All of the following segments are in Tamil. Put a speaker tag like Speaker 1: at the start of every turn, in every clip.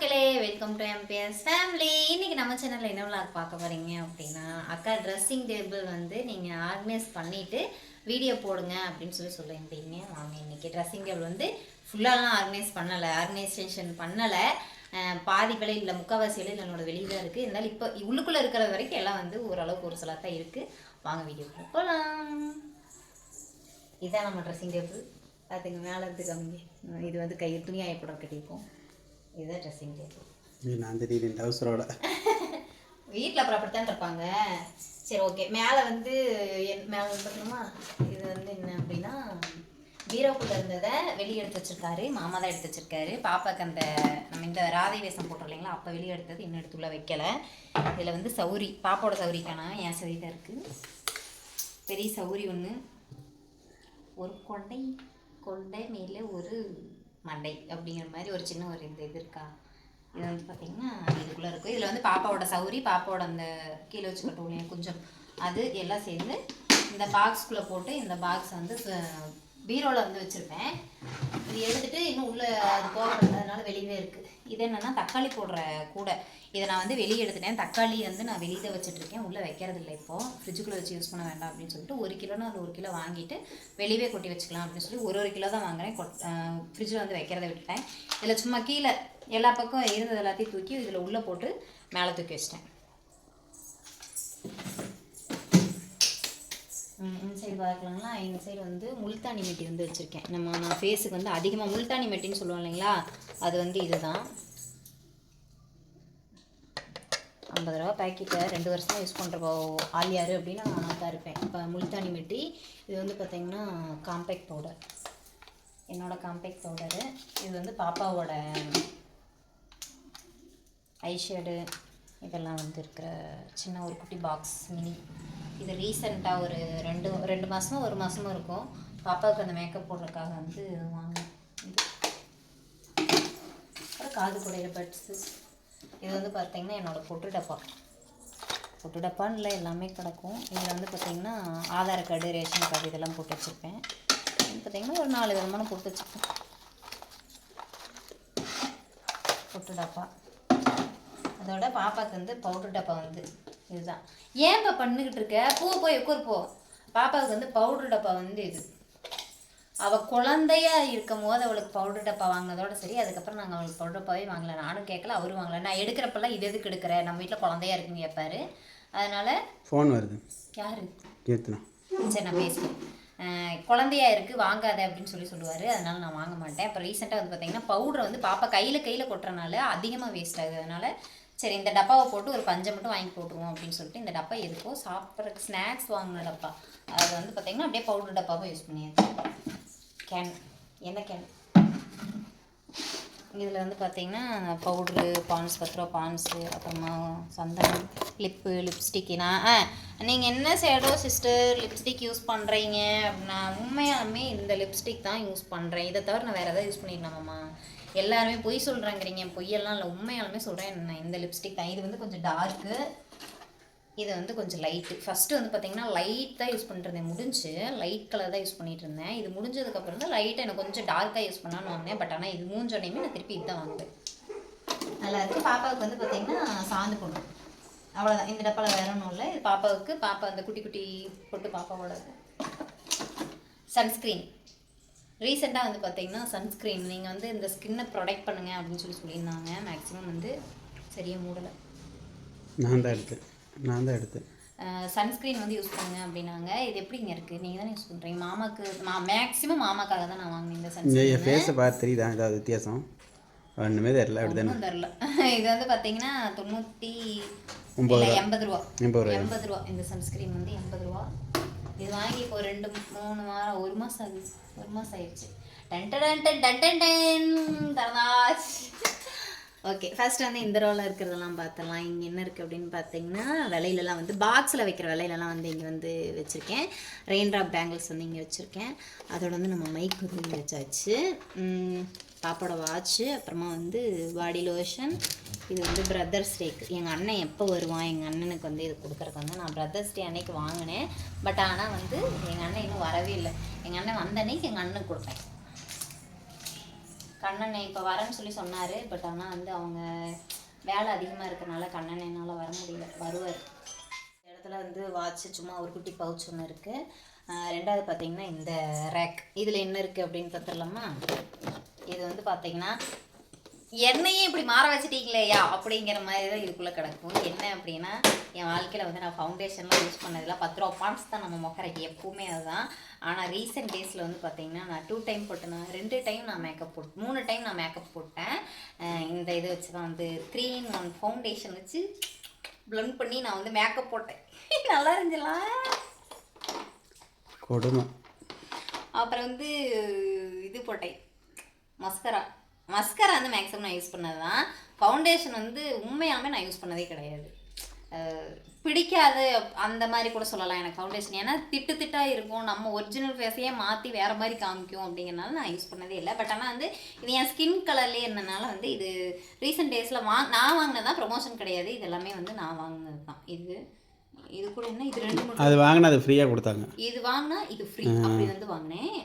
Speaker 1: மக்களே, வெல்கம் டு எம்பிஎஸ் ஃபேமிலி. இன்னைக்கு நம்ம சேனல்ல என்ன vlog பார்க்க போறீங்க அப்படின்னா, அக்கா ட்ரெஸ்ஸிங் டேபிள் வந்து நீங்க ஆர்கனைஸ் பண்ணிட்டு வீடியோ போடுங்க அப்படின்னு சொல்லியிருந்தீங்க. வாங்க, இன்னைக்கு ட்ரெஸ்ஸிங் டேபிள் வந்து ஃபுல்லாலாம் ஆர்கனைசேஷன் பண்ணல. பாதி வேலை இல்லை, முக்கால்வாசி வேலை என்னோட வெளியே தான் இருக்குது. இருந்தாலும் இப்போ உள்ளுக்குள்ளே இருக்கிற வரைக்கும் எல்லாம் வந்து ஓரளவுக்கு ஒரு சில தான் இருக்குது. வாங்க வீடியோ போகலாம். இதுதான் நம்ம ட்ரெஸ்ஸிங் டேபிள். அதுக்கு மேலே இருந்து கம்மி. இது வந்து கை துணியாக எப்போ கட்டியிருப்போம். இதுதான் ட்ரெஸ்ஸிங் டேபிள்.
Speaker 2: நான் திடீர்னு டவுசரோட
Speaker 1: வீட்டில் அப்புறம் அப்படித்தான் இருப்பாங்க. சரி, ஓகே. மேலே வந்து மேலே பார்த்தோமா, இது வந்து என்ன அப்படின்னா, பீரோக்குள்ளே இருந்ததை வெளியே எடுத்து வச்சுருக்காரு. மாமா தான் எடுத்து வச்சுருக்காரு. பாப்பாவுக்கு அந்த நம்ம இந்த ராதை வேஷம் போட்டோம் இல்லைங்களா, அப்போ வெளியே எடுத்தது இன்னும் எடுத்துள்ள வைக்கலை. இதில் வந்து சௌரி, பாப்பாவோட சௌரிக்கானா என் சௌரி தான் இருக்குது. பெரிய சௌரி ஒன்று, ஒரு கொண்டை மேலே ஒரு மண்டை அப்படிங்கிற மாதிரி ஒரு சின்ன ஒரு இந்த இது இருக்கா. இது வந்து பார்த்திங்கன்னா இதுக்குள்ளே இருக்கும். இதில் வந்து பாப்பாவோட சௌரி, பாப்பாவோட அந்த கீழே வச்சு கட்டுவோம் கொஞ்சம், அது எல்லாம் சேர்ந்து இந்த பாக்ஸ்குள்ளே போட்டு, இந்த பாக்ஸ் வந்து பீரோவில் வந்து வச்சுருப்பேன். இது எடுத்துகிட்டு இன்னும் உள்ளே அது போகிறதுனால வெளியே இருக்குது. இது என்னென்னா தக்காளி போடுற கூடை. இதை நான் வந்து வெளியே எடுத்துட்டேன். தக்காளி வந்து நான் வெளியே தான் வச்சுட்ருக்கேன், உள்ளே வைக்கிறது இல்லை. இப்போது ஃப்ரிட்ஜுக்குள்ளே வச்சு யூஸ் பண்ண வேண்டாம் அப்படின்னு சொல்லிட்டு 1 கிலோனா அது 1 கிலோ வாங்கிட்டு வெளியே கொட்டி வச்சுக்கலாம் அப்படின்னு சொல்லி 1 கிலோ தான் வாங்குறேன். ஃப்ரிட்ஜில் வந்து வைக்கிறத விட்டுட்டேன். இதில் சும்மா கீழே எல்லா பக்கம் இருந்தது எல்லாத்தையும் தூக்கி இதில் உள்ளே போட்டு மேலே தூக்கி வச்சிட்டேன். இந்த சைடு பார்க்கலாங்களா. இந்த சைடு வந்து முல்தானி மெட்டி வந்து வச்சுருக்கேன். நான் ஃபேஸுக்கு வந்து அதிகமாக முல்தானி மெட்டின்னு சொல்லுவோம் இல்லைங்களா, அது வந்து இதுதான் 50 ரூபா பேக்கெட்டை 2 வருஷம் யூஸ் பண்ணுற ஆள் யார் அப்படின்னா நான் தான் இருப்பேன். இப்போ முல்தானி மெட்டி இது வந்து பார்த்திங்கன்னா காம்பேக்ட் பவுடர், என்னோடய காம்பேக்ட் பவுடரு. இது வந்து பாப்பாவோட ஐஷேடு இதெல்லாம் வந்து இருக்கிற சின்ன ஒரு குட்டி பாக்ஸ் மினி. இது ரீசெண்டாக ஒரு ரெண்டு மாதமோ 1 மாதமோ இருக்கும். பாப்பாவுக்கு அந்த மேக்கப் போடுறதுக்காக வந்து வாங்கினேன். காது குடையிற பட்ஸு. இது வந்து பார்த்திங்கன்னா என்னோடய பொட்டு டப்பான்னு இல்லை, எல்லாமே கிடக்கும். இதில் வந்து பார்த்திங்கன்னா ஆதார் கார்டு, ரேஷன் கார்டு இதெல்லாம் போட்டு வச்சுருப்பேன். பார்த்திங்கன்னா ஒரு 4 விதமான போட்டு வச்சுருப்பேன். பொட்டு டப்பா. அதோட பாப்பாவுக்கு வந்து பவுடர் டப்பா வந்து இதுதான். ஏன்பா பண்ணிக்கிட்டு இருக்க, போய் உட்காருப்போ. பாப்பாவுக்கு வந்து பவுடர் டப்பா வந்து இது. அவள் குழந்தையா இருக்கும் போது அவளுக்கு பவுடர் டப்பா வாங்கினதோட சரி. அதுக்கப்புறம் நாங்கள் அவளுக்கு பவுடர் டப்பாவே வாங்கலை. நானும் கேட்கல, அவரும் வாங்கலை. நான் எடுக்கிறப்பெல்லாம் இது எதுக்கு எடுக்கிற, நம்ம வீட்டில் குழந்தையா இருக்குன்னு கேட்பாரு. அதனால ஃபோன் வருது. யாரு? கீர்த்தனா. சரி, நான் பேசுகிறேன். குழந்தையா இருக்குது வாங்காத அப்படின்னு சொல்லுவார். அதனால நான் வாங்க மாட்டேன். அப்புறம் ரீசெண்டாக வந்து பார்த்திங்கன்னா பவுடரை வந்து பாப்பா கையில் கொட்டுறனால அதிகமாக வேஸ்ட் ஆகுது. அதனால் சரி, இந்த டப்பாவை போட்டு ஒரு பஞ்சை மட்டும் வாங்கி போட்டுருவோம் அப்படின்னு சொல்லிட்டு இந்த டப்பா எதுக்கோ சாப்பிட்றதுக்கு ஸ்நாக்ஸ் வாங்கின டப்பா. அது வந்து பார்த்திங்கன்னா அப்படியே பவுடர் டப்பாவை யூஸ் பண்ணியாச்சு. கேன், எந்த கேன். இதில் வந்து பார்த்திங்கன்னா பவுட்ரு, பான்ஸ் 10 ரூபா பான்ஸு, அப்புறமா சந்தனம், லிப்ஸ்டிக்கு. நீங்கள் என்ன ஷேடோ சிஸ்டர் லிப்ஸ்டிக் யூஸ் பண்ணுறீங்க அப்படின்னா, உண்மையாலுமே இந்த லிப்ஸ்டிக் தான் யூஸ் பண்ணுறேன். இதை தவிர நான் வேறு எதாவது யூஸ் பண்ணிடலாமாம்மா? எல்லாருமே பொய் சொல்கிறாங்கிறீங்க. பொய்யெல்லாம் இல்லை, உண்மையாலுமே சொல்கிறேன். நான் இந்த லிப்ஸ்டிக் தான். இது வந்து கொஞ்சம் டார்க்கு, இது வந்து கொஞ்சம் லைட்டு. ஃபஸ்ட்டு வந்து பார்த்திங்கன்னா லைட் தான் யூஸ் பண்ணிட்டுருந்தேன். முடிஞ்சு லைட் கலர் தான் யூஸ் பண்ணிகிட்டு இருந்தேன். இது முடிஞ்சதுக்கப்புறம் தான் லைட்டாக எனக்கு கொஞ்சம் டார்க்காக யூஸ் பண்ணான்னு வாங்கினேன். பட் ஆனால் இது மூஞ்சோடையுமே நான் திருப்பி இதுதான் வாங்குவேன். நல்லா இருக்குது. பாப்பாவுக்கு வந்து பார்த்திங்கன்னா சாந்து போடணும், அவ்வளோதான். இந்த டப்பாவில் வேற ஒன்றும் இல்லை. இது பாப்பாவுக்கு, பாப்பா அந்த குட்டி குட்டி போட்டு பாப்பாவோட சன்ஸ்க்ரீன். ரீசெண்டாக வந்து பார்த்திங்கன்னா சன்ஸ்க்ரீன் நீங்கள் வந்து இந்த ஸ்கின்னை ப்ரொடெக்ட் பண்ணுங்கள் அப்படின்னு சொல்லியிருந்தாங்க. மேக்ஸிமம் வந்து சரியாக மூடலை. நான் தான் எடுத்தேன். சன்ஸ்க்ரீன் வந்து யூஸ் பண்ணுங்க அப்படின்னாங்க. இது எப்படிங்க இருக்குது, நீங்கள் தானே யூஸ் பண்ணுறீங்க. மாமாவுக்கு மேக்ஸிமம் மாமாக்காக தான் நான் வாங்கினேன் இந்த சன்ஸ்க்ரீன். ஃபேஸை பார்த்து தெரியுதா ஏதாவது வித்தியாசம்? ஒன்றுமே தெரியல. ஒன்றும் தெரில. இது வந்து பார்த்தீங்கன்னா 80 ரூபா. இந்த சன்ஸ்க்ரீன் வந்து 80 ரூபா. இது வாங்கி இப்போ 2-3 வாரம் 1 மாதம் ஆயிடுச்சு. தரதாச்சு. ஓகே, ஃபஸ்ட்டு வந்து இந்த ரோவில் இருக்கிறதெல்லாம் பார்த்துடலாம். இங்கே என்ன இருக்குது அப்படின்னு பார்த்தீங்கன்னா, விலையிலலாம் வந்து பாக்ஸில் வைக்கிற விலையிலலாம் வந்து இங்கே வந்து வச்சுருக்கேன். ரெயின்ட்ராப் பேங்கிள்ஸ் வந்து இங்கே வச்சுருக்கேன். அதோட வந்து நம்ம மைக் வந்து இங்கே வச்சாச்சு. பாப்பாவோட வாட்ச்சு, அப்புறமா வந்து பாடி லோஷன். இது வந்து பிரதர்ஸ் டேக்கு எங்கள் அண்ணன் எப்போ வருவான், எங்கள் அண்ணனுக்கு வந்து இது கொடுக்குறக்கு வந்து நான் பிரதர்ஸ் டே அன்னைக்கு வாங்கினேன். பட் ஆனால் வந்து எங்கள் அண்ணன் இன்னும் வரவே இல்லை. எங்கள் அண்ணன் வந்த அன்னைக்கு எங்கள் அண்ணனுக்கு கொடுப்பேன். கண்ணனை இப்போ வரேன்னு சொல்லி சொன்னார். பட் ஆனால் வந்து அவங்க வேலை அதிகமாக இருக்கிறனால கண்ணனை என்னால் வர முடியல. வருவார். இந்த இடத்துல வந்து வாட்ச் சும்மா ஒரு குட்டி பவுச் ஒன்று இருக்குது. ரெண்டாவது பார்த்தீங்கன்னா இந்த ரேக். இதில் என்ன இருக்குது அப்படின்னு பார்த்துடலாமா? இது வந்து பார்த்தீங்கன்னா என்னையும் இப்படி மாற வச்சுட்டீங்களேயா அப்படிங்கிற மாதிரி தான் இதுக்குள்ளே கிடக்கும். என்ன அப்படின்னா என் வாழ்க்கையில் வந்து நான் ஃபவுண்டேஷன்லாம் யூஸ் பண்ணதில்லை. 10 ரூபா பாண்ட்ஸ் தான் நம்ம முகரைக்கு எப்பவுமே அதுதான். ஆனால் ரீசெண்ட் டேஸில் வந்து பார்த்தீங்கன்னா நான் 2 டைம் போட்டேன். 2 டைம் நான் மேக்கப் போட்டேன். 3 டைம் நான் மேக்கப் போட்டேன். இந்த இது வச்சு தான் வந்து 3-in-1 ஃபவுண்டேஷன் வச்சு ப்ளண்ட் பண்ணி நான் வந்து மேக்கப் போட்டேன். நல்லா இருந்துச்சுலாம்
Speaker 2: கொடுமை.
Speaker 1: அப்புறம் வந்து இது போட்டேன், மஸ்கரா வந்து மேக்ஸிமம் நான் யூஸ் பண்ணது தான். ஃபவுண்டேஷன் வந்து உண்மையாலுமே நான் யூஸ் பண்ணதே கிடையாது. பிடிக்காது அந்த மாதிரி கூட சொல்லலாம் எனக்கு ஃபவுண்டேஷன். ஏன்னா திட்டாக இருக்கும், நம்ம ஒரிஜினல் ஃபேஸையே மாற்றி வேறு மாதிரி காமிக்கும் அப்படிங்கிறனால நான் யூஸ் பண்ணதே இல்லை. பட் ஆனால் வந்து இது என் ஸ்கின் கலர்லேயே இருந்தனால வந்து இது ரீசெண்ட் டேஸில் நான் வாங்கினது தான், ப்ரொமோஷன் கிடையாது. இது எல்லாமே வந்து நான் வாங்கினது தான். இது கூட என்ன, இது 2 மட்டும்
Speaker 2: அது வாங்கினா அது ஃப்ரீயாக கொடுத்தாங்க.
Speaker 1: இது வாங்கினா இது ஃப்ரீ அப்படி வந்து வாங்கினேன்.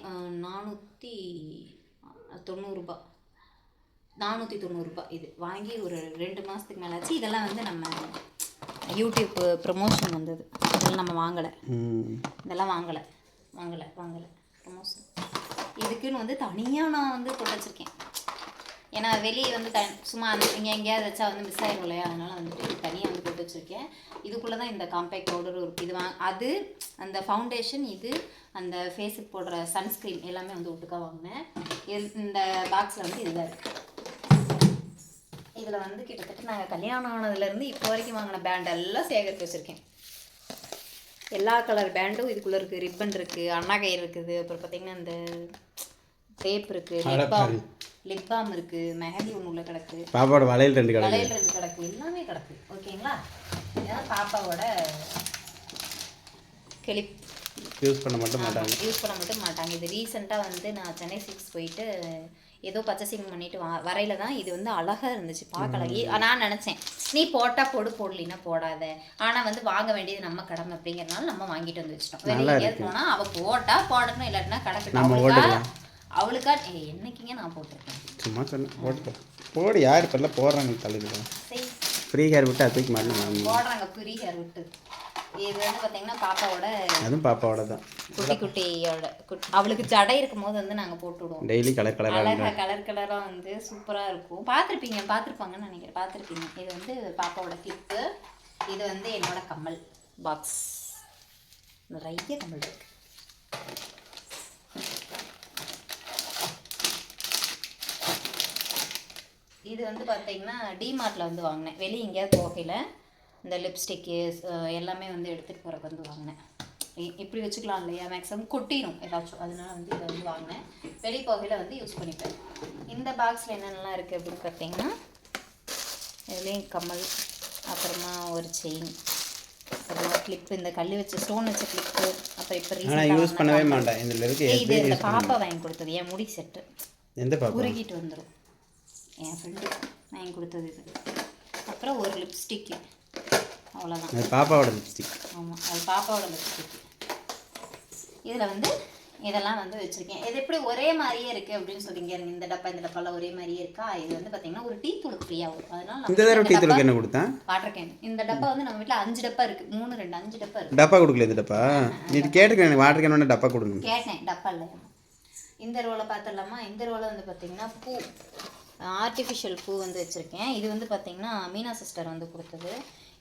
Speaker 1: 490 ரூபாய். இது வாங்கி ஒரு 2 மாதத்துக்கு மேலே ஆச்சு. இதெல்லாம் வந்து நம்ம யூடியூப் ப்ரமோஷன் வந்தது. இதெல்லாம் நம்ம வாங்கலை, இதெல்லாம் வாங்கலை ப்ரமோஷன். இதுக்குன்னு வந்து தனியாக நான் வந்து போட்டு வச்சுருக்கேன். ஏன்னா வெளியே வந்து சும்மா இங்கே எங்கேயாவது வச்சா வந்து மிஸ் ஆகிடும் இல்லையா, அதனால் வந்துட்டு இது தனியாக வந்து போட்டு வச்சுருக்கேன். இதுக்குள்ளே தான் இந்த காம்பேக்ட் பவுடரும் இருக்குது. இது அது அந்த ஃபவுண்டேஷன், இது அந்த ஃபேஸுக்கு போடுற சன்ஸ்க்ரீன் எல்லாமே வந்து ஒட்டுக்கா வாங்கினேன். இந்த பாக்ஸில் வந்து இதுதான் இருக்குது. இதில் வந்து கிட்டத்தட்ட நாங்கள் கல்யாணம் ஆனதுலேருந்து இப்போ வரைக்கும் வாங்கின பேண்ட் எல்லாம் சேகரித்து வச்சுருக்கேன். எல்லா கலர் பேண்டும் இதுக்குள்ளே இருக்குது. ரிப்பன் இருக்குது, அண்ணாகயிறு இருக்குது, அப்புறம் பார்த்திங்கன்னா இந்த டேப் இருக்குது, லிப் பாம் இருக்குது, மெஹந்தி ஒன்று உள்ள கிடக்கு,
Speaker 2: பாப்பாவோட வளையல் 2
Speaker 1: கிடக்கு, எல்லாமே கிடக்கு. ஓகேங்களா? இதுதான் பாப்பாவோட கிளிப்.
Speaker 2: யூஸ் பண்ண மட்டும்
Speaker 1: மாட்டாங்க. இது ரீசெண்டாக வந்து நான் சென்னை சிக்ஸ் போயிட்டு ஏதோ பர்ச்சேசிங் பண்ணிட்டு வரையில தான் இது வந்து அழகாக இருந்துச்சு, பார்க்க அழகி. நான் நினச்சேன் நீ போட்டால் போடலின்னா போடாத, ஆனால் வந்து வாங்க வேண்டியது நம்ம கடமை அப்படிங்கிறனால நம்ம வாங்கிட்டு வந்து வச்சிட்டோம். வெளியே எங்கேயாவது போனால் அவள் போடணும், இல்லாட்டினா கிடக்கட்டும். அவளுக்கா என்னைக்குங்க நான் போட்டிருக்கேன்,
Speaker 2: சும்மா சொன்னேன் போடு. யார் இப்பெல்லாம் போடுறாங்க தலையில் ஃப்ரீ ஹேர் விட்டு அதுக்கு மாட்டேன்
Speaker 1: போடுறாங்க, ஃப்ரீ ஹேர் விட்டு. இது வந்து பார்த்தீங்கன்னா
Speaker 2: பாப்பாவோட தான்,
Speaker 1: குட்டியோட அவளுக்கு ஜடை இருக்கும் போது வந்து நாங்கள் போட்டு விடுவோம்.
Speaker 2: டெய்லி
Speaker 1: கலராக வந்து சூப்பராக இருக்கும். பார்த்துருப்பாங்கன்னு நினைக்கிறேன், பார்த்துருப்பீங்க. இது வந்து பாப்பாவோட கிளிப்பு. இது வந்து என்னோட கம்மல் பாக்ஸ். நிறைய கம்மல் இருக்கு. இது வந்து பார்த்தீங்கன்னா டிமார்ட்டில் வந்து வாங்கினேன். வெளியே எங்கேயாவது போகையில் இந்த லிப்ஸ்டிக்கு எல்லாமே வந்து எடுத்துகிட்டு போகிறக்கு வந்து வாங்கினேன். இப்படி வச்சுக்கலாம் இல்லையா, மேக்ஸிமம் கொட்டிடும் ஏதாச்சும், அதனால வந்து இதை வந்து வாங்கினேன். வெளியே போகையில் வந்து யூஸ் பண்ணிப்பேன். இந்த பாக்ஸில் என்னென்னலாம் இருக்குது அப்படின்னு பார்த்தீங்கன்னா இதுலேயும் கம்மல், அப்புறமா ஒரு செயின், அப்புறமா கிளிப்பு, இந்த கல் வச்சு ஸ்டோன் வச்ச கிளிப்பு, அப்புறம் இப்போ ரீசெண்டாக யூஸ் பண்ணவே மாட்டேன். இது இந்த பாப்பா வாங்கி கொடுத்தது, என் முடி செட்டு.
Speaker 2: எந்த பாப்பா?
Speaker 1: உருகிட்டு வந்துடும், என் ஃப்ரெண்டு வாங்கி கொடுத்தது இது. அப்புறம் ஒரு லிப்ஸ்டிக்கு, அவ்வளோதான்.
Speaker 2: அது பாப்பாவோட லிப்ஸ்டிக்.
Speaker 1: ஆமாம், அது பாப்பாவோட லிப்ஸ்டிக். இதில் வந்து இதெல்லாம் வந்து வச்சுருக்கேன். இது எப்படி ஒரே மாதிரியே இருக்குது அப்படின்னு சொல்லிங்க. இந்த டப்பாலாம் ஒரே மாதிரியே இருக்கா. இது வந்து பார்த்தீங்கன்னா ஒரு டீ தூளுக்கு ஃப்ரீயாக வரும். அதனால
Speaker 2: இந்த தடவை டீ தூளுக்கு என்ன கொடுத்தேன்?
Speaker 1: Water can. இந்த டப்பா வந்து நம்ம வீட்டில் 5 டப்பா இருக்குது. 3, 2, 5 டப்பா இருக்குது.
Speaker 2: டப்பா கொடுக்கல இந்த டப்பா? நீ கேட்டுக்க, எனக்கு வாட்டர் கேன் வேணும், டப்பா கொடுங்க
Speaker 1: கேட்டேன். டப்பா இல்லை. இந்த ரோவில் பார்த்துடலாமா? இந்த ரோவில் வந்து பார்த்தீங்கன்னா பூ, ஆர்டிஃபிஷியல் பூ வந்து வச்சுருக்கேன். இது வந்து பார்த்தீங்கன்னா மீனா சிஸ்டர் வந்து கொடுத்தது.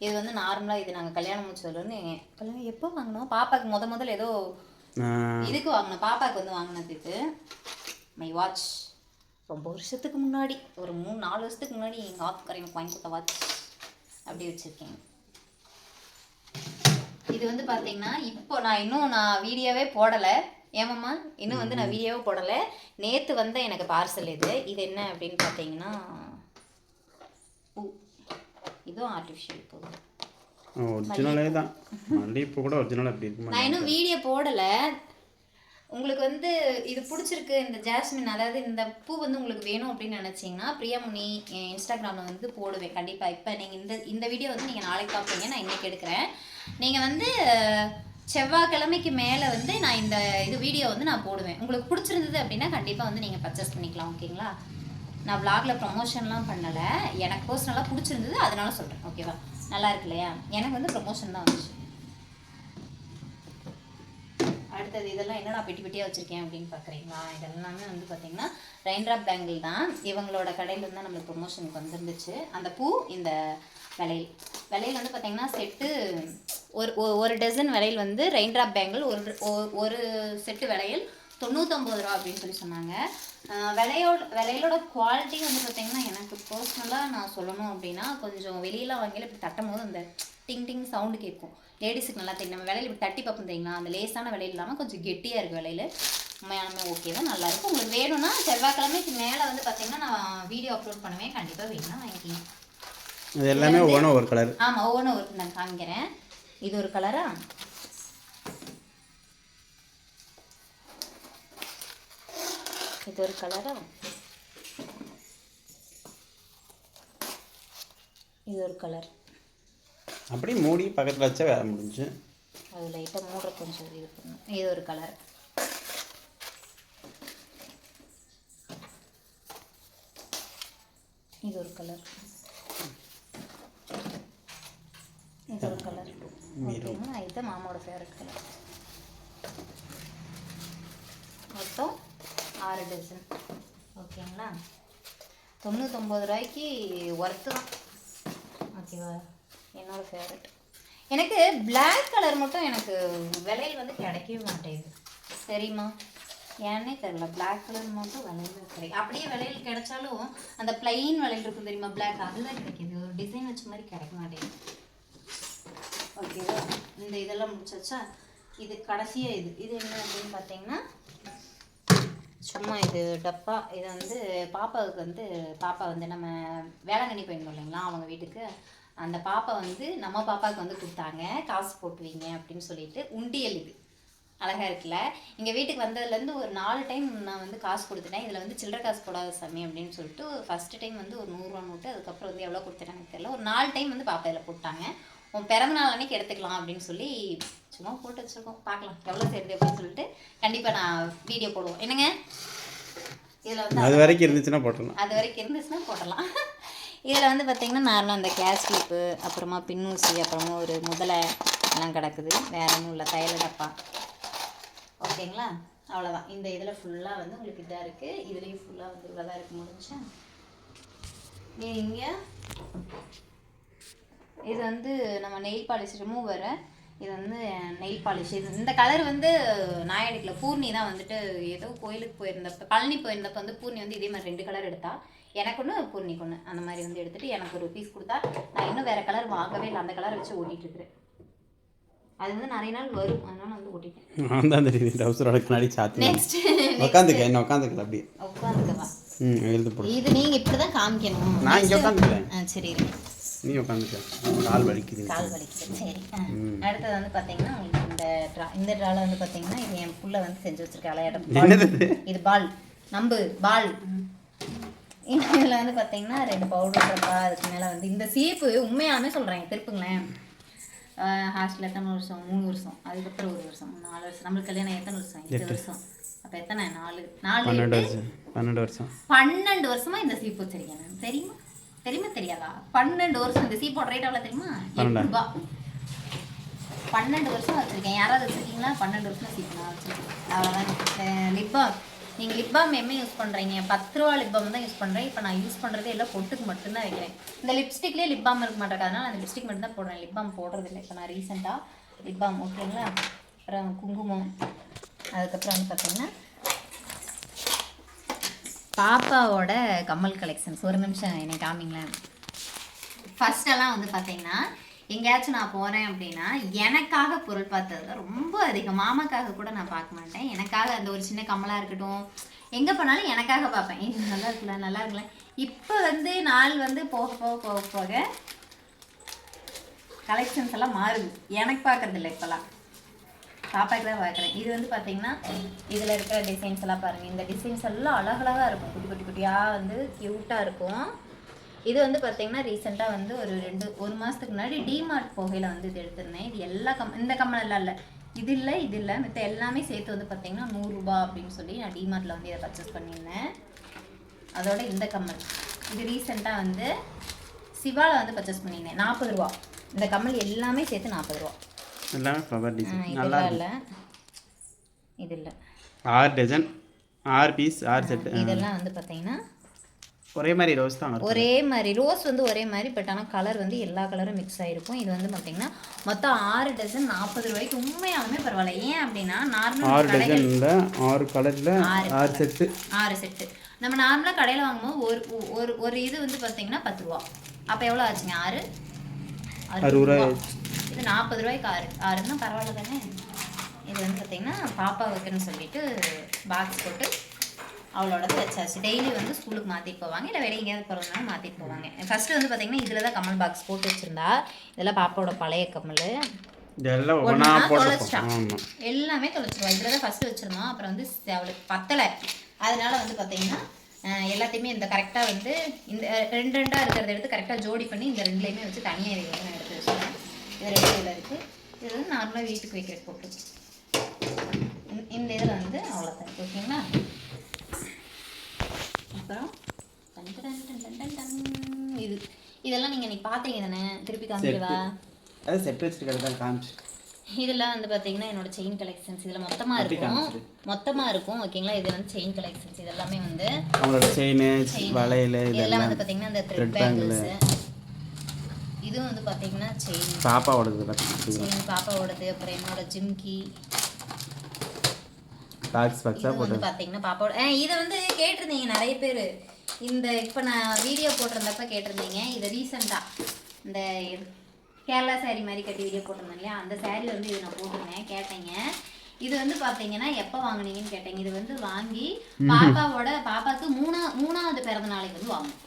Speaker 1: இது வந்து நார்மலாக இது நாங்கள் கல்யாணம் முடிச்சதுலேருந்து கல்யாணம் எப்போ வாங்கினோம், பாப்பாவுக்கு முதல் ஏதோ இதுக்கு வாங்கினோம், பாப்பாவுக்கு வந்து வாங்கினதுக்கு மை வாட்ச். ரொம்ப வருஷத்துக்கு முன்னாடி, ஒரு 3-4 வருஷத்துக்கு முன்னாடி எங்கள் ஆத்துக்கார எனக்கு வாங்கி கொடுத்த வாட்ச் அப்படி வச்சுருக்கேன். இது வந்து பார்த்தீங்கன்னா இப்போ நான் வீடியோவே போடலை. ஏமாம்மா, இன்னும் வந்து நான் வீடியோவே போடலை. நேற்று வந்து எனக்கு பார்சல் இது என்ன அப்படின்னு பார்த்தீங்கன்னா பூ. இதுவும் ஆர்டிஃபிஷியல் பூ,
Speaker 2: ஒரிஜினலே தான். மல்லிகைப்பூ கூட ஒரிஜினல் அப்படி இருக்கு.
Speaker 1: நான் இன்னும் வீடியோ போடலை. உங்களுக்கு வந்து இது பிடிச்சிருக்கு, இந்த ஜாஸ்மின், அதாவது இந்த பூ வந்து உங்களுக்கு வேணும் அப்படின்னு நினச்சிங்கன்னா பிரியாமணி இன்ஸ்டாகிராமில் வந்து போடுவேன் கண்டிப்பாக. இப்போ நீங்கள் இந்த வீடியோ வந்து நீங்கள் நாளைக்கு பார்ப்பீங்க, நான் இன்றைக்கி எடுக்கிறேன். நீங்கள் வந்து செவ்வாய்க்கிழமைக்கு மேலே வந்து நான் இந்த வீடியோ வந்து நான் போடுவேன். உங்களுக்கு பிடிச்சிருந்தது அப்படின்னா கண்டிப்பாக வந்து நீங்கள் பர்ச்சேஸ் பண்ணிக்கலாம். ஓகேங்களா? நான் vlogல ப்ரொமோஷன்லாம் பண்ணலை, எனக்கு பர்சனலாக பிடிச்சிருந்தது அதனால சொல்கிறேன். ஓகேவா? நல்லா இருக்கு இல்லையா? எனக்கு வந்து ப்ரொமோஷன் தான் வந்துச்சு. அடுத்தது இதெல்லாம் என்னடா பெட்டி பெட்டியாக வச்சுருக்கேன் அப்படின்னு பார்க்குறீங்களா? இதெல்லாமே வந்து பார்த்திங்கன்னா ரெயின்ட்ராப் பேங்கிள் தான். இவங்களோட கடையிலேருந்து தான் நம்மளுக்கு ப்ரொமோஷனுக்கு வந்துருந்துச்சு. அந்த பூ, இந்த வளையல் வந்து பார்த்திங்கன்னா செட்டு ஒரு டசன் வளையல் வந்து ரெயின்ட்ராப் பேங்கிள் ஒரு செட்டு வளையல் 99 ரூபா அப்படின்னு சொல்லி சொன்னாங்க. விலையோட குவாலிட்டி வந்து பார்த்திங்கன்னா எனக்கு பர்சனலாக நான் சொல்லணும் அப்படின்னா, கொஞ்சம் வெளியெல்லாம் வாங்கியில் இப்படி தட்டும் போது அந்த டிங் டிங் சவுண்டு கேட்கும். லேடிஸுக்கு நல்லா தெரியும். நம்ம விலையில் இப்படி தட்டி பார்ப்போம் தெரியுங்களா, அந்த லேஸான விலையில் இல்லாமல் கொஞ்சம் கெட்டியாக இருக்குது விலையில். உண்மையாலுமே ஓகே தான், நல்லாயிருக்கும். உங்களுக்கு வேணும்னா செவ்வாய்க்கிழமைக்கு மேலே வந்து பார்த்திங்கன்னா நான் வீடியோ அப்லோட் பண்ணுவேன், கண்டிப்பாக வேணும்னா வாங்கிக்கிங்க.
Speaker 2: இது எல்லாமே ஒவ்வொன்றும் ஒரு கலர்.
Speaker 1: ஆமாம், ஒவ்வொன்றும் ஒரு நான் காமிக்கிறேன். இது ஒரு கலரா, இது ஒரு கலரா, இது ஒரு கலர்.
Speaker 2: அப்படி மூடி பக்கத்தில் வச்சா வேலை முடிஞ்சு.
Speaker 1: அது லைட்டாக மூடுற கொஞ்சம் இது பண்ணணும். இது ஒரு கலர். இது ஒரு கலர். இது ஒரு கலர். ஓகேங்களா? இது மாமாவோட ஃபேவரட் கலர். மொத்தம் 6 டசன். ஓகேங்களா? 99 ரூபாய்க்கு ஒர்த்து தான். ஓகேவா? என்னோட ஃபேவரட். எனக்கு பிளாக் கலர் மட்டும் எனக்கு விலையில் வந்து கிடைக்கவே மாட்டேங்குது தெரியுமா? ஏன்னே தெரியல. பிளாக் கலர் மட்டும் விலையில் கிடைக்கும். அப்படியே விலையில் கிடைச்சாலும் அந்த பிளைன் விலையில் இருக்கும் தெரியுமா, பிளாக், அதுதான் கிடைக்கிது. ஒரு டிசைன் வச்ச மாதிரி கிடைக்க மாட்டேங்குது. ஓகேவா? இந்த இதெல்லாம் முடிச்சாச்சா? இது கடைசியாக இது என்ன அப்படின்னு பார்த்தீங்கன்னா, சும்மா இது டப்பா. இது வந்து பாப்பாவுக்கு வந்து பாப்பா வந்து நம்ம வேளாங்கண்ணி போயிருந்தோம் இல்லைங்களா அவங்க வீட்டுக்கு. அந்த பாப்பா வந்து நம்ம பாப்பாவுக்கு வந்து கொடுத்தாங்க, காசு போட்டுவீங்க அப்படின்னு சொல்லிட்டு. உண்டியல் இது அழகாக இருக்குல்ல. எங்கள் வீட்டுக்கு வந்ததுலேருந்து ஒரு 4 டைம் நான் வந்து காசு கொடுத்துட்டேன். இதில் வந்து சில்லறை காசு போடாத சாமி அப்படின்னு சொல்லிட்டு ஃபஸ்ட்டு டைம் வந்து ஒரு 100 ரூபா நோட்டு, அதுக்கப்புறம் வந்து எவ்வளோ கொடுத்துட்டாங்க தெரியல, ஒரு 4 டைம் வந்து பாப்பா இதில் போட்டாங்க. உன் பிறந்த நாள் அன்னைக்கு எடுத்துக்கலாம் அப்படின்னு சொல்லி சும்மா போட்டு வச்சுருக்கோம். பார்க்கலாம் எவ்வளோ சேருது அப்படின்னு சொல்லிட்டு. கண்டிப்பாக நான் வீடியோ போடுவோம். என்னங்க, இதில் வந்து
Speaker 2: அது வரைக்கும் இருந்துச்சுன்னா போட்டுடலாம்.
Speaker 1: அது வரைக்கும் இருந்துச்சுன்னா போடலாம். இதில் வந்து பார்த்திங்கன்னா நார்மலாக அந்த கேஸ் கிளிப்பு, அப்புறமா பின்னூசி, அப்புறமா ஒரு முதலை எல்லாம் கிடக்குது. வேற ஒன்றும் இல்லை, தையல் டப்பா. ஓகேங்களா? அவ்வளோதான். இந்த இதில் ஃபுல்லாக வந்து உங்களுக்கு இதாக இருக்குது. இதுலேயும் ஃபுல்லாக வந்து இவ்வளோ தான் இருக்குது. முடிஞ்சா நீங்கள் இது வந்து நம்ம நெயில் பாலிஷ் ரிமூவரு. இது வந்து நெயில் பாலிஷ். இந்த கலர் வந்து நான் எடுக்கல, பூர்ணி தான் வந்துட்டு ஏதோ கோயிலுக்கு போயிருந்தப்ப, பழனி போயிருந்தப்போ வந்து பூர்ணி வந்து இதே மாதிரி 2 கலர் எடுத்தா. எனக்கு ஒன்று, பூர்ணிக்கு ஒன்று. அந்த மாதிரி வந்து எடுத்துகிட்டு எனக்கு ஒரு பீஸ் கொடுத்தா. நான் இன்னும் வேறு கலர் வாங்கவே இல்லை, அந்த கலர் வச்சு ஓட்டிகிட்ருக்குறேன். அது வந்து நிறைய நாள் வரும், அதனால வந்து ஓட்டிட்டேன்.
Speaker 2: நான் தான் தெரியுது டவுசரோட கண்ணாடி சாத்தி.
Speaker 1: நெக்ஸ்ட்
Speaker 2: உட்காந்துக்க, என்ன உட்காந்துக்கல அப்படியே
Speaker 1: உட்காந்துக்கவா?
Speaker 2: எழுந்து போடு.
Speaker 1: இது நீங்கள் இப்படி தான் காமிக்கணும்.
Speaker 2: நான் இங்கே உட்காந்துக்கிறேன்.
Speaker 1: சரி,
Speaker 2: நீ உட்காந்துக்க. கால் வலிக்குது.
Speaker 1: கால் வலிக்குது. சரி. அடுத்தது வந்து பார்த்தீங்கன்னா உங்களுக்கு இந்த ட்ராவில் வந்து பார்த்தீங்கன்னா இது என் புள்ள வந்து செஞ்சு வச்சிருக்க விளையாட. இது பால், நம்பு பால். இதில் வந்து பார்த்தீங்கன்னா 2 பவுடர் டப்பா. அதுக்கு மேலே வந்து இந்த சீப்பு உண்மையாலுமே சொல்கிறேன், திருப்புங்களேன். ஹாஸ்டலில் எத்தனை வருஷம்? 3 வருஷம். அதுக்கப்புறம் 1 வருஷம், 4 வருஷம். நம்மளுக்கு கல்யாணம் எத்தனை வருஷம்? 8 வருஷம். அப்போ எத்தனை? 12 வருஷம். 12 வருஷமாக இந்த சீப்பு வச்சிருக்கேன் நான். தெரியுமா தெரியாதா? 12 வருஷம். இந்த சீப்போட ரேட் எவ்வளோ தெரியுமா? 8 ரூபா. 12 வருஷம் வச்சுருக்கேன். யாராவது வச்சுருக்கீங்களா? 12 வருஷம் சீப்பு நான் வச்சுருக்கேன். அவ்வளோதான். Lip balm. நீங்கள் லிப் பாம் என்ன யூஸ் பண்ணுறீங்க? 10 ரூபா லிப் பாம் தான் யூஸ் பண்ணுறேன். இப்போ நான் யூஸ் பண்ணுறதே எல்லாம் பொட்டுக்கு மட்டும்தான் வைக்கிறேன். இந்த லிப்ஸ்டிக்லேயே லிப் பாம் இருக்க மாட்டேங்க, அதனால் அந்த லிப்ஸ்டிக் மட்டும் தான் போடுறேன். லிப் பாம் போடுறதில்லை இப்போ நான் ரீசெண்டாக. லிப் பாம் ஓகேங்களா? அப்புறம் குங்குமம். அதுக்கப்புறம் வந்து பார்த்தீங்கன்னா பாப்பாவோட கம்மல் கலெக்ஷன்ஸ். ஒரு நிமிஷம் என்னை காமிங்களேன். ஃபஸ்ட்டெல்லாம் வந்து பார்த்தீங்கன்னா எங்கேயாச்சும் நான் போகிறேன் அப்படின்னா எனக்காக பொருள் பார்த்தது ரொம்ப அதிகம். மாமாக்காக கூட நான் பார்க்க மாட்டேன். எனக்காக அந்த ஒரு சின்ன கம்மலாக இருக்கட்டும், எங்கே போனாலும் எனக்காக பார்ப்பேன். இது நல்லா இருக்குல்ல, நல்லா இருக்குல்ல. இப்போ வந்து நாள் வந்து போக போக போக போக கலெக்ஷன்ஸ் எல்லாம் மாறுது. எனக்கு பார்க்குறது இல்லை, இப்போல்லாம் பாப்பாக்கு தான் பார்க்குறேன். இது வந்து பார்த்தீங்கன்னா இதில் இருக்கிற டிசைன்ஸ் எல்லாம் பாருங்கள். இந்த டிசைன்ஸ் எல்லாம் அழகழகாக இருக்கும், குட்டி குட்டி குட்டியாக வந்து க்யூட்டாக இருக்கும். இது வந்து பார்த்தீங்கன்னா ரீசெண்டாக வந்து ஒரு மாதத்துக்கு முன்னாடி டிமார்ட் போகையில் வந்து இது எடுத்திருந்தேன். இது எல்லா இந்த கம்மல் எல்லாம் இல்லை, இது இல்லை மற்ற எல்லாமே சேர்த்து வந்து பார்த்தீங்கன்னா 100 ரூபா அப்படின்னு சொல்லி நான் டிமார்ட்டில் வந்து இதை பர்ச்சேஸ் பண்ணியிருந்தேன். அதோட இந்த கம்மல் இது ரீசெண்டாக வந்து சிவாவில் வந்து பர்ச்சேஸ் பண்ணியிருந்தேன் 40 ரூபா. இந்த கம்மல் எல்லாமே சேர்த்து 40 ரூபா.
Speaker 2: எல்லாமே ஃப்ளவர் டிசைன் நல்லா
Speaker 1: இதெல்லாம் இல்லை, இது இல்லை.
Speaker 2: 6 டஜன் 6 பீஸ் 6 செட்டு.
Speaker 1: இதெல்லாம் வந்து பார்த்தீங்கன்னா
Speaker 2: ஒரே மாதிரி ரோஸ் தான் வரும்.
Speaker 1: ஒரே மாதிரி ரோஸ் வந்து ஒரே மாதிரி, பட் ஆனால் கலர் வந்து எல்லா கலரும் மிக்ஸ் ஆகிருக்கும். இது வந்து பார்த்தீங்கன்னா மொத்தம் 6 டஜன் 40 ரூபாய்க்கு உண்மையாலுமே பரவாயில்ல. ஏன் அப்படின்னா
Speaker 2: 6
Speaker 1: நார்மல்
Speaker 2: டஜனில் 6 கலரில் 6 செட்டு.
Speaker 1: 6 செட்டு. நம்ம நார்மலாக கடையில் வாங்கும்போது ஒரு இது வந்து பார்த்தீங்கன்னா 10 ரூபா. அப்போ எவ்வளோ ஆச்சுங்க? 60 ரூபா. இது 40 ரூபாய்க்கு 6 பரவாயில்ல தானே. இது வந்து பார்த்தீங்கன்னா பாப்பா வைக்கணும்னு சொல்லிட்டு பாக்ஸ் போட்டு அவளோடது வச்சாச்சு. டெய்லி வந்து ஸ்கூலுக்கு மாற்றிட்டு போவாங்க, இல்லை வெளியே எங்கேயாவது போகிறதுனால மாற்றிட்டு போவாங்க. ஃபஸ்ட்டு வந்து பார்த்தீங்கன்னா இதில் தான் கம்மல் பாக்ஸ் போட்டு வச்சுருந்தா. இதெல்லாம் பாப்பாவோட பழைய கம்மல்.
Speaker 2: இதெல்லாம்
Speaker 1: ஒன்றா தொலைச்சிட்டான், எல்லாமே தொலைச்சிருவா. இதில் தான் ஃபஸ்ட்டு வச்சுருந்தோம். அப்புறம் வந்து அவளுக்கு பத்தலை, அதனால வந்து பார்த்தீங்கன்னா எல்லாத்தையுமே இந்த கரெக்டாக வந்து இந்த ரெண்டாக இருக்கிறத எடுத்து கரெக்டாக ஜோடி பண்ணி இந்த ரெண்டுலேயுமே வச்சு தனியாக இது வந்து எடுத்து வச்சுருவேன். இது 2 இதில் இருக்குது. இது வந்து நார்மலாக வீட்டுக்கு வைக்கிற போட்டு இந்த இதில் வந்து அவ்வளோதான். ஓகேங்களா? அப்புறம் இது இதெல்லாம் நீங்கள் நீ பார்த்தீங்க தானே, திருப்பி காமிக்கவா?
Speaker 2: அது செட் வச்சுருக்கிறது தான் காமிச்சு.
Speaker 1: இதெல்லாம் வந்து பார்த்தீங்கன்னா என்னோட செயின் கலெக்ஷன்ஸ். இதில் மொத்தமாக இருக்கும். ஓகேங்களா? இது வந்து செயின் கலெக்ஷன்ஸ். இதெல்லாமே வந்து
Speaker 2: அவங்களோட செயின் வளையல்
Speaker 1: இதெல்லாம் வந்து பார்த்தீங்கன்னா இந்த த்ரெட் பேங்கிள்ஸ். இதுவும் வந்து பார்த்தீங்கன்னா செயின் பாப்பாவோடது. அப்புறம் என்னோட ஜிம்கி வந்து பார்த்தீங்கன்னா பாப்பாவோட இதை வந்து கேட்டிருந்தீங்க நிறைய பேர். இந்த இப்போ நான் வீடியோ போட்டிருந்தப்ப கேட்டிருந்தீங்க. இதை ரீசெண்டாக இந்த கேரளா சாரீ மாதிரி கட்டி வீடியோ போட்டிருந்தேன் இல்லையா, அந்த சாரீ வந்து இது நான் போட்டிருந்தேன். கேட்டீங்க இது வந்து பார்த்தீங்கன்னா எப்போ வாங்கினீங்கன்னு கேட்டீங்க. இது வந்து வாங்கி பாப்பாவுக்கு மூணாவது பிறந்த நாளைக்கு வந்து வாங்கணும்.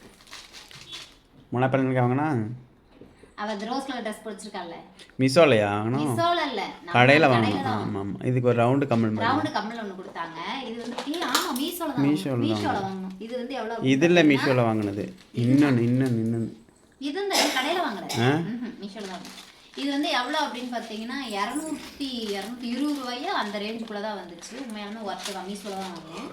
Speaker 2: வாங்கினா
Speaker 1: அவள் ரோஸ் கலர் ட்ரெஸ் பிடிச்சிருக்கால,
Speaker 2: மிஷோலையா?
Speaker 1: மிஷோல இல்ல,
Speaker 2: கடையில் வாங்கணும். ஆமாம், இதுக்கு ஒரு ரவுண்டு கம்மல்
Speaker 1: ஒன்று கொடுத்தாங்க. இது வந்து ஆமாம் மீஷோல வாங்கணும். இது வந்து எவ்வளோ?
Speaker 2: இதில் மீஷோவில் வாங்கினது. இன்னொன்று
Speaker 1: இது இந்த கடையில் வாங்கினது மீஷோல தான். இது வந்து எவ்வளோ அப்படின்னு பார்த்தீங்கன்னா 220 ரூபாயோ அந்த ரேஞ்சுக்குள்ளே தான் வந்துச்சு. உண்மையாலுமே ஒர்த்து தான். மீஷோல தான் வாங்கினேன்.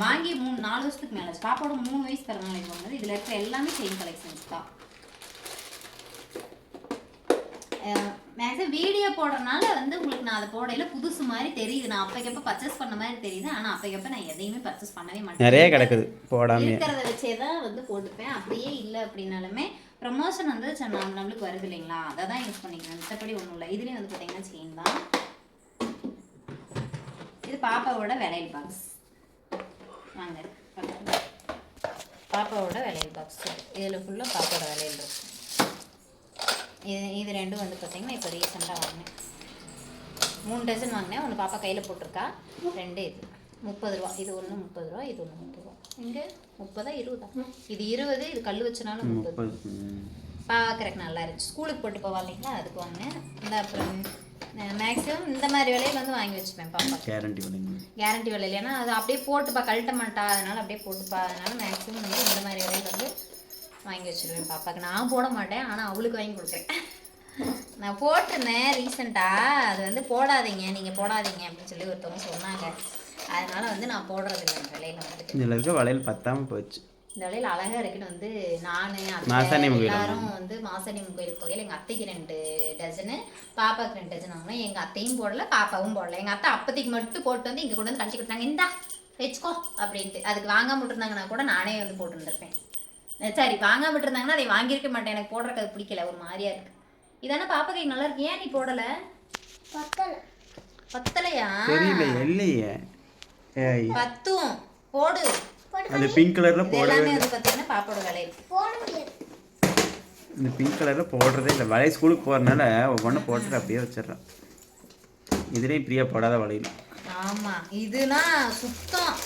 Speaker 1: வாங்கி 4 வருஷத்துக்கு மேலே. பாப்பாவோட 3 வயசு பிறந்த நாளைக்கு வாங்கினது. இதில் இருக்கிற எல்லாமே செயின் கலெக்ஷன்ஸ் தான். மேக்ஸிமம் வீடியோ போடுறதுனால வந்து உங்களுக்கு நான் அதை போடையில புதுசு மாதிரி தெரியுது. நான் அப்பைக்கப்போ பர்ச்சேஸ் பண்ண மாதிரி தெரியுது. ஆனால் அப்பைக்கப்போ நான் எதையுமே பர்ச்சேஸ் பண்ணவே மாட்டேன்.
Speaker 2: நிறைய கிடக்குது போடாமல்
Speaker 1: இருக்கிறத வச்சே தான் வந்து போட்டுப்பேன். அப்படியே இல்லை அப்படின்னாலுமே ப்ரமோஷன் வந்து நம்மளுக்கு வருது இல்லைங்களா, அதை தான் யூஸ் பண்ணிக்கணும். மற்றபடி ஒன்றும் இல்லை. இதுலேயும் வந்து பார்த்தீங்கன்னா செயின் தான். இது பாப்பாவோட வளையல் பாக்ஸ். வாங்க பாப்பாவோட வளையல் பாக்ஸ். இதில் ஃபுல்லாக பாப்பாவோட வளையல் இருக்கும். இது ரெண்டும் வந்து பார்த்தீங்கன்னா இப்போ ரீசெண்டாக வாங்கினேன். 3 டஜன் வாங்கினேன். ஒன்று பாப்பா கையில் போட்டிருக்கா. 2 இது 30 ரூபா. இது ஒன்று 30 ரூபா, இது ஒன்று 30 ரூபா. இங்கே 30 20. இது 20. இது கல் வச்சனாலும் 30. பார்க்குறக்கு நல்லா இருந்துச்சு. ஸ்கூலுக்கு போட்டு போவா இல்லைங்களா, அதுக்கு வாங்கினேன். இந்த அப்புறம் மேக்ஸிமம் இந்த மாதிரி விலையில் வந்து வாங்கி வச்சுப்பேன் பாப்பா. கேரண்டி விலையில். ஏன்னா அது அப்படியே போட்டுப்பா, கழட்ட மாட்டா, அதனால் அப்படியே போட்டுப்பா. அதனால் மேக்ஸிமம் வந்து இந்த மாதிரி விலையில் வந்து வாங்கி வச்சுருவேன் பாப்பாவுக்கு. நான் போட மாட்டேன், ஆனால் அவளுக்கு வாங்கி கொடுக்குறேன். நான் போட்டிருந்தேன் ரீசெண்டாக. அது வந்து போடாதீங்க, நீங்கள் போடாதீங்க அப்படின்னு சொல்லி ஒருத்தவங்க சொன்னாங்க. அதனால வந்து நான் போடுறது இல்லை. இந்த விலையில் வந்துட்டு
Speaker 2: இதில் இருக்க வளையல் பத்தாமல் போச்சு.
Speaker 1: இந்த விலையில் அழகாக இருக்குன்னு வந்து நான் எல்லாரும் வந்து மாசாணியம்மன் கோயில் கோயில் எங்கள் அத்தைக்கு 2 டஜனு, பாப்பாவுக்கு 2 டஜன் வாங்கினேன். எங்கள் அத்தையும் போடல, பாப்பாவும் போடல. எங்கள் அத்தை அப்போதைக்கு மட்டும் போட்டு வந்து இங்கே கொண்டு வந்து கழிச்சு கொடுத்தாங்க. இந்தா வச்சுக்கோ அப்படின்ட்டு. அதுக்கு வாங்காம விட்டுருந்தாங்கன்னா கூட நானே வந்து போட்டுருந்துருப்பேன். சரி, வாங்காம விட்டுருந்தாங்கன்னா அதை வாங்கியிருக்க மாட்டேன். எனக்கு போடுறதுக்கு அது பிடிக்கல, ஒரு மாதிரியா இருக்கு. இதானே பாப்பா கை நல்லா இருக்கு. ஏன் நீ போடல? பத்தலையா?
Speaker 2: இல்லையே,
Speaker 1: பத்தும் போடு.
Speaker 2: அது பிங்க் கலர்ல
Speaker 1: எல்லாமே வந்து பார்த்தீங்கன்னா பாப்பாவோட வளையல்.
Speaker 2: இந்த பிங்க் கலர்ல போடுறதே இல்லை. வளையல் ஸ்கூலுக்கு போகிறதுனால ஒவ்வொன்று போட்டுட்டு அப்படியே வச்சிடறேன். இதுலேயும் பிரியா போடாத வளையல்.
Speaker 1: ஆமாம், இதுனா சுத்தம்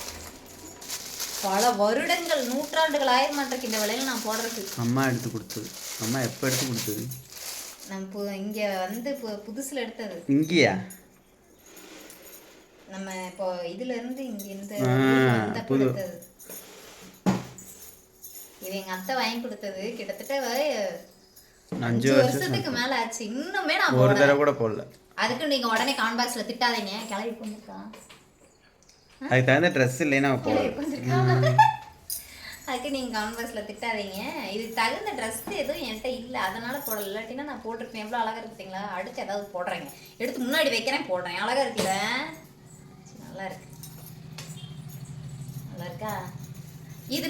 Speaker 1: பல வருடங்கள், நூற்றாண்டுகள் ஆயிரமாட்டிருக்கு இந்த விலையில நான் போடுறது.
Speaker 2: அம்மா எடுத்து கொடுத்தது. அம்மா எப்போ எடுத்து கொடுத்தது?
Speaker 1: நம்ம இங்கே வந்து புதுசில் எடுத்தது.
Speaker 2: இங்கேயா?
Speaker 1: நம்ம இப்போ இதுல இருந்து இங்க இந்த
Speaker 2: புது
Speaker 1: எடுத்தது. இது எங்க அத்தை வாங்கி கொடுத்தது. கிட்டத்தட்ட 5 வருஷத்துக்கு மேல ஆச்சு. இன்னுமே நான்
Speaker 2: ஒரு தடவை கூட போடல.
Speaker 1: அதுக்கு நீங்க உடனே காமெண்ட் பாக்ஸ்ல திட்டாதீங்க. கிளம்பி போயிருக்கா,
Speaker 2: அதுக்கு தகுந்த ட்ரெஸ் இல்லைன்னா போடல.
Speaker 1: இருக்கு, நீங்கள் கமெண்ட் பாக்ஸில் திட்டாதீங்க. இது தகுந்த ட்ரெஸ் எதுவும் என்கிட்ட இல்லை, அதனால் போடல. இல்லாட்டினா நான் போட்டிருப்பேன். எவ்வளோ அழகாக இருக்குங்களா? அடுத்து ஏதாவது போடுறேங்க, எடுத்து முன்னாடி வைக்கிறேன், போடுறேன். அழகாக இருக்குல்ல? நல்லா இருக்கு, நல்லா இருக்கா? இது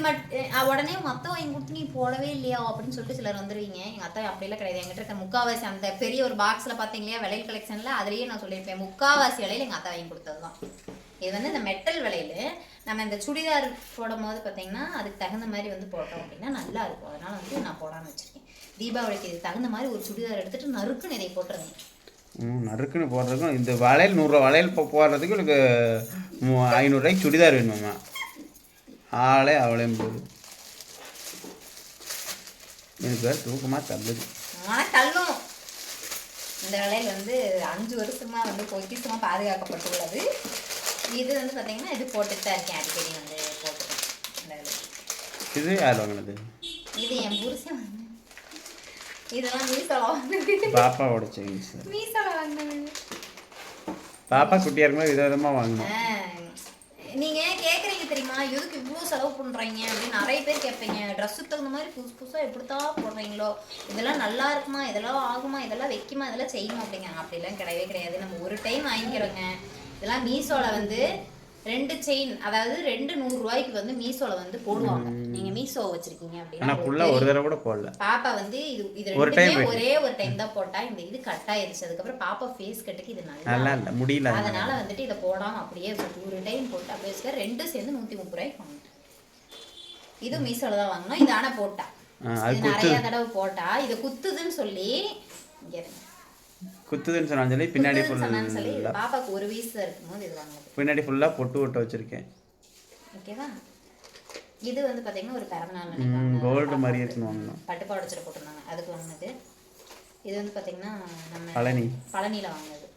Speaker 1: உடனே உங்கள் அத்தை வாங்கி கொடுத்து நீ போடவே இல்லையா அப்படின்னு சொல்லிட்டு சிலர் வந்துடுவீங்க. எங்கள் அத்தை அப்படிலாம் கிடையாது. என்கிட்ட இருக்க முக்கால்வாசி அந்த பெரிய ஒரு பாக்ஸில் பார்த்தீங்க இல்லையா விலையில் கலெக்ஷனில், அதுலேயே நான் சொல்லியிருப்பேன் முக்கால்வாசி விலையில் எங்கள் அத்தை வாங்கி கொடுத்தது தான். இது வந்து இந்த மெட்டல் விலையில் நம்ம இந்த சுடிதார் போடும் போது பார்த்தீங்கன்னா அதுக்கு தகுந்த மாதிரி வந்து போட்டோம் அப்படின்னா நல்லா இருக்கும். அதனால் வந்து நான் போடாமல் வச்சுருக்கேன். தீபாவளிக்கு இதுக்கு தகுந்த மாதிரி ஒரு சுடிதார் எடுத்துகிட்டு நறுக்குன்னு இதை போட்டுருந்தேன்.
Speaker 2: நறுக்குன்னு போடுறதுக்கும் இந்த வளையல் 100 வளையல் போடுறதுக்கு எனக்கு 500 ரூபாய்க்கு சுடிதார் வேணுமாம்மா. ஆளே அவளையும் போகுது. எனக்கு வேறு தூக்கமாக தள்ளுது.
Speaker 1: ஆனால் தள்ளும். இந்த விலையில் வந்து 5 வருஷமாக வந்து பொக்கிஷமாக பாதுகாக்கப்பட்டுள்ளது. இது வந்து பார்த்தீங்கன்னா இது போட்டுட்டு தான் இருக்கேன், அடிக்கடி வந்து போட்டுருக்கேன். இந்த விலை
Speaker 2: இது யார் வாங்கினது?
Speaker 1: இது என் புருஷன் வாங்கினது. இதெல்லாம் மீசோல வாங்கினது.
Speaker 2: பாப்பாவோட செயின்ஸ்.
Speaker 1: மீசோல வாங்கினது.
Speaker 2: பாப்பா குட்டியாக இருக்கும்போது விதவிதமாக வாங்கினேன்.
Speaker 1: நீங்கள் கேட்குறீங்க தெரியுமா, எதுக்கு இவ்வளோ செலவு பண்ணுறீங்க அப்படின்னு நிறைய பேர் கேட்பீங்க. ட்ரெஸ்ஸுக்கு தகுந்த மாதிரி புதுசாக எப்படித்தான் போடுறீங்களோ, இதெல்லாம் நல்லா இருக்குமா, இதெல்லாம் ஆகுமா, இதெல்லாம் வைக்குமா, இதெல்லாம் செய்யுமா அப்படிங்காங்க. அப்படிலாம் கிடையவே கிடையாது. நம்ம ஒரு டைம் வாங்கிக்கிறோங்க. இதெல்லாம் மீசோவில் வந்து 2 செயின், அதாவது 2 100 ரூபாய்க்கு வந்து மீசோவில் வந்து போடுவாங்க. நீங்கள் மீசோ வச்சுருக்கீங்க அப்படின்னா
Speaker 2: ஃபுல்லாக ஒரு தடவை கூட போடல.
Speaker 1: பாப்பா வந்து இது ரெண்டுமே ஒரே ஒரு டைம் தான் போட்டா. இந்த இது கட் ஆயிருச்சு. அதுக்கப்புறம் பாப்பா ஃபேஸ் கட்டுக்கு இது நல்லா இல்லை, முடியல. அதனால வந்துட்டு இதை போடாமல் அப்படியே ஒரு டைம் போட்டு அப்படியே வச்சுக்க. 2 சேர்ந்து 130 ரூபாய்க்கு வாங்கினேன். இது மீசோவில் தான் வாங்கினோம். இது ஆனால் போட்டா இது நிறைய தடவை போட்டா இது குத்துதுன்னு சொல்லி இங்கே
Speaker 2: குத்துதுன்னு சொன்னாலும் பின்னாடி
Speaker 1: சொல்லி பாப்பாக்கு ஒரு வயசு இருக்கும்போது இது வாங்கினது.
Speaker 2: பின்னாடி ஃபுல்லாக பொட்டு ஒட்ட வச்சுருக்கேன். ஓகேவா?
Speaker 1: இது வந்து பார்த்தீங்கன்னா ஒரு பிறந்தநாள்
Speaker 2: கோல்டு மாதிரி இருக்குன்னு வாங்கணும்.
Speaker 1: பட்டுப்பாடு வச்சுட்டு போட்டிருந்தாங்க, அதுக்கு வாங்கினது. இது வந்து பார்த்தீங்கன்னா நம்ம பழனியில் வாங்கினது.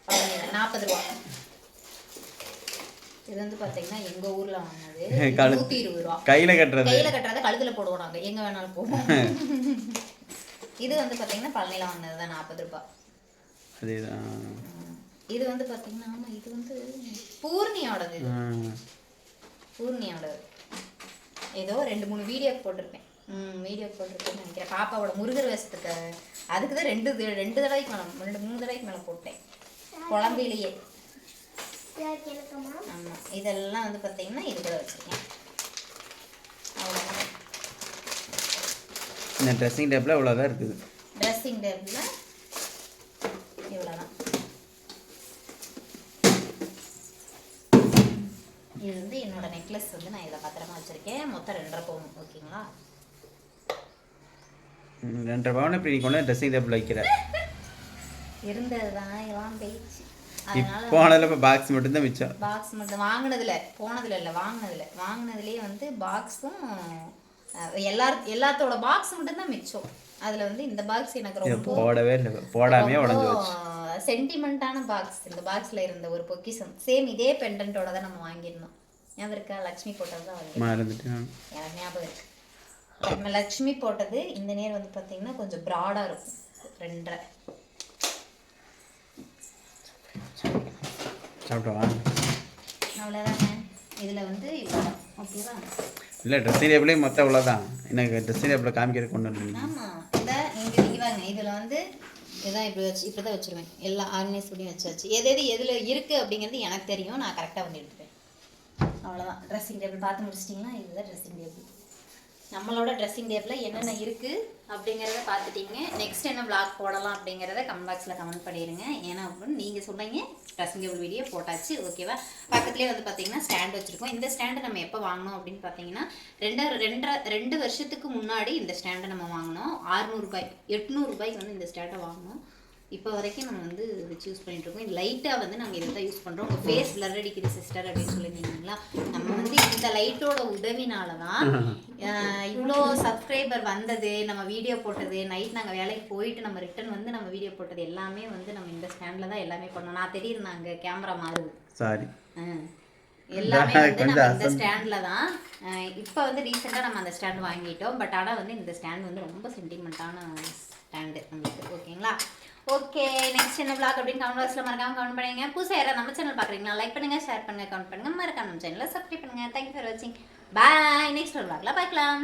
Speaker 1: பழனியில் 40 ரூபா. இது வந்து பார்த்தீங்கன்னா எங்கள் ஊரில் வாங்கினது 120 ரூபா. கையில் கட்டுறதை கழுத்தில் போடுவோம் நாங்கள், எங்கே வேணாலும் போவோம். இது வந்து பார்த்தீங்கன்னா பழனியில் வாங்கினது தான் 40 ரூபா. இது வந்து பார்த்தீங்கன்னா ஆமாம், இது வந்து பூர்ணியோடது. பூர்ணியோடது ஏதோ 2-3 வீடியோ போட்டிருப்பேன். போட்டிருக்கேன்னு நினைக்கிறேன். பாப்பாவோட முருகர் வேஷத்துக்கு அதுக்கு தான் 2 தடவைக்கு மேலே 2-3 தடவைக்கு மேலே போட்டேன் குழந்தையிலேயே. ஆமாம், இதெல்லாம் வந்து பார்த்தீங்கன்னா இது கூட வச்சுருக்கேன். அவ்வளோதான்.
Speaker 2: இந்த ட்ரெஸ்ஸிங் டேபிள் இவ்வளோதான் இருக்குது.
Speaker 1: ட்ரெஸ்ஸிங் டேபிளில் இவ்வளோதான். இது வந்து என்னோட நெக்லஸ் வந்து நான் இதில் பத்திரமா வச்சுருக்கேன். மொத்தம் 2.5 பவுன். ஓகேங்களா?
Speaker 2: 2.5 பவுன் இப்படி நீ கொண்டு ட்ரெஸ்ஸிங் டேபிள் வைக்கிற
Speaker 1: இருந்தது தான் எல்லாம் போயிடுச்சு.
Speaker 2: போனதில் இப்போ பாக்ஸ் மட்டும்தான் மிச்சம்.
Speaker 1: பாக்ஸ் மட்டும் வாங்கினதுலேயே வந்து பாக்ஸும் எல்லாத்தோட பாக்ஸ் மட்டும்தான் மிச்சம். அதில் வந்து இந்த பாக்ஸ் எனக்கு ரொம்ப
Speaker 2: போடவே இல்லை, போடாமே உடஞ்சி வச்சு
Speaker 1: சென்டிமெண்ட்டான பாக்ஸ். இந்த பாக்ஸில் இருந்த ஒரு பொக்கிஷம் சேம் இதே பெண்டன்ட்டோட தான் நம்ம வாங்கியிருந்தோம். ஞாபகம் இருக்கா? லக்ஷ்மி போட்டது தான் வாங்கியிருந்தோம். எனக்கு ஞாபகம் இருக்கு. நம்ம லக்ஷ்மி போட்டது. இந்த நேர் வந்து பார்த்தீங்கன்னா கொஞ்சம் ப்ராடாக இருக்கும், 2.5.
Speaker 2: சாப்பிட்டவா?
Speaker 1: அவ்வளோதாங்க. இதில் வந்து இவ்வளோ. ஓகேவா?
Speaker 2: இல்லை, ட்ரெஸ்ஸிங் டேபிளே மொத்தம் இவ்வளோதான். எனக்கு ட்ரெஸ்ஸிங் டேபிளை காமிக்கிறது கொண்டு வரணும்.
Speaker 1: ஆமாம், இந்த இங்கே வாங்க. இதில் வந்து இதான் இப்படி தான் வச்சுருவேன். எல்லா ஆர்கனைஸ் பண்ணியும் வச்சாச்சு. எதில் இருக்குது அப்படிங்கிறது எனக்கு தெரியும். நான் கரெக்டாக வந்து எடுத்துப்பேன். அவ்வளோதான். ட்ரெஸ்ஸிங் டேபிள் பார்த்து முடிச்சிட்டிங்களா? இதுதான் ட்ரெஸ்ஸிங் டேபிள். நம்மளோட ட்ரெஸ்ஸிங் டேபிளில் என்னென்ன இருக்குது அப்படிங்கிறத பார்த்துட்டிங்க. நெக்ஸ்ட் என்ன விளாக் போடலாம் அப்படிங்கிறத கமெண்ட் பாக்ஸில் கமெண்ட் பண்ணிடுங்க. ஏன்னா அப்படின்னு நீங்கள் சொன்னீங்க ட்ரெஸ்ஸிங் டேபிள் வீடியோ போட்டாச்சு. ஓகேவா? பக்கத்துலேயே வந்து பார்த்தீங்கன்னா ஸ்டாண்ட் வச்சுருக்கோம். இந்த ஸ்டாண்டு நம்ம எப்போ வாங்கினோம் அப்படின்னு பார்த்தீங்கன்னா 2 வருஷத்துக்கு முன்னாடி இந்த ஸ்டாண்டை நம்ம வாங்கினோம். 600 ரூபாய் 800 ரூபாய்க்கு வந்து இந்த ஸ்டாண்டை வாங்கினோம். இப்போ வரைக்கும் நம்ம வந்து வச்சு யூஸ் பண்ணிகிட்ருக்கோம். இது லைட்டாக வந்து நாங்கள் இதை தான் யூஸ் பண்ணுறோம். உங்கள் ஃபேஸ் பிளர் அடிக்குது சிஸ்டர் அப்படின்னு சொல்லியிருந்தீங்களா? நம்ம வந்து இந்த லைட்டோட உதவினால தான் இவ்வளோ சப்ஸ்கிரைபர் வந்தது, நம்ம வீடியோ போட்டது, நைட் நாங்கள் வேலைக்கு போயிட்டு நம்ம ரிட்டன் வந்து நம்ம வீடியோ போட்டது எல்லாமே வந்து நம்ம இந்த ஸ்டாண்டில் தான் எல்லாமே பண்ணோம். நான் தெரியுறாங்க கேமரா மாறுது. சாரி. எல்லாமே வந்து நம்ம இந்த ஸ்டாண்டில் தான். இப்போ வந்து ரீசெண்டாக நம்ம அந்த ஸ்டாண்ட் வாங்கிட்டோம். பட் ஆனால் வந்து இந்த ஸ்டாண்ட் வந்து ரொம்ப சென்டிமெண்ட்டான ஸ்டாண்டு நம்மளுக்கு. ஓகேங்களா? ஓகே, நெக்ஸ்ட் என்ன vlog அப்படின்னு கமெண்ட் பாக்ஸில் மறக்காம கமெண்ட் பண்ணுங்க. புதுசாக யாராவது நம்ம சேனல் பார்க்குறீங்களா? லைக் பண்ணுங்கள், ஷேர் பண்ணுங்கள், கமெண்ட் பண்ணுங்கள், மறக்காம நம்ம சேனலை சப்ஸ்கிரைப் பண்ணுங்கள். தேங்க்யூ ஃபார் வாட்சிங். பாய், நெக்ஸ்ட் ஒரு vlogல பார்க்கலாம்.